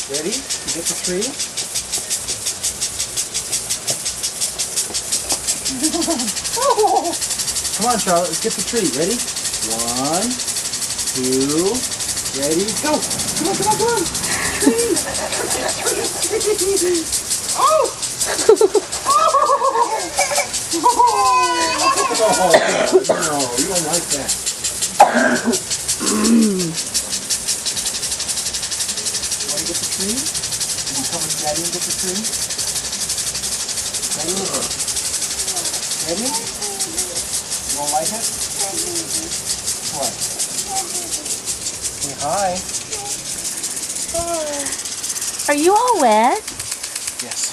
Ready? You get the tree? Come on, Charlotte. Let's get the tree. Ready? 1, 2, ready, go! Come on, come on, come on! Tree! Tree! Oh! Oh! No, you don't like that. You want to get the tree? Can you come with Daddy and get the tree? Ready? Ready? You don't like it? What? Say hi. Are you all wet? Yes.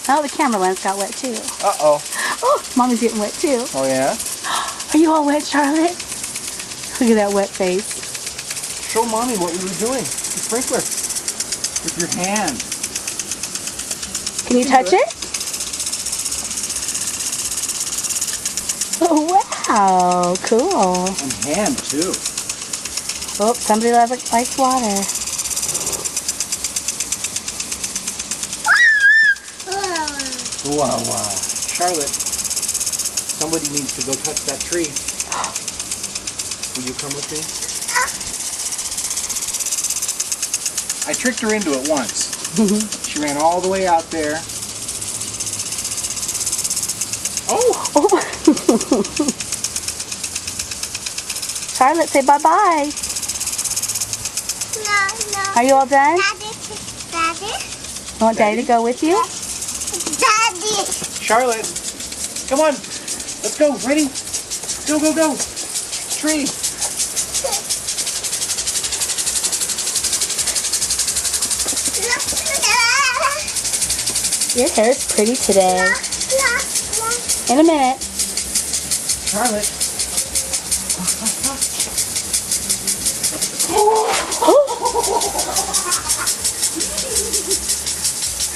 Oh, the camera lens got wet too. Uh-oh. Oh, Mommy's getting wet too. Oh, yeah? Are you all wet, Charlotte? Look at that wet face. Show Mommy what we were doing. The sprinkler. With your hand. Can you touch it? Oh, wow. Cool. And hand, too. Oh, somebody likes water. Wow, wow. Charlotte, somebody needs to go touch that tree. Will you come with me? I tricked her into it once. She ran all the way out there. Oh! Charlotte, say bye-bye. No. Are you all done? Daddy? You want Daddy to go with you? Daddy. Charlotte, come on. Let's go. Ready? Go, go, go. Tree. Your hair is pretty today. In a minute. Charlotte.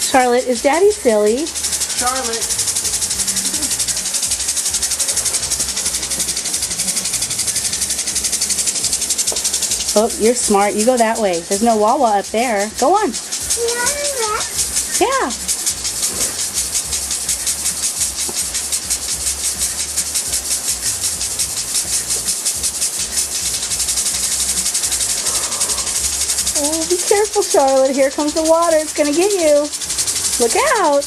Charlotte, is Daddy silly? Charlotte. Oh, you're smart. You go that way. There's no Wawa up there. Go on. Yeah. Oh, be careful, Charlotte. Here comes the water. It's going to get you. Look out.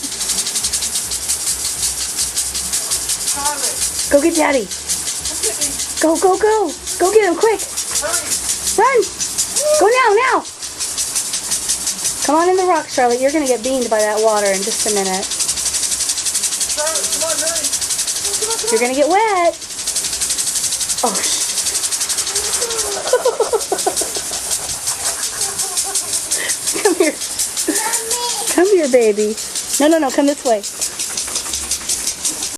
Charlotte. Go get Daddy. Go, go, go. Go get him, quick. Run. Go now. Come on in the rock, Charlotte. You're going to get beamed by that water in just a minute. Charlotte, come on, hurry. You're going to get wet. Oh, Come here. Come here, baby. No, come this way.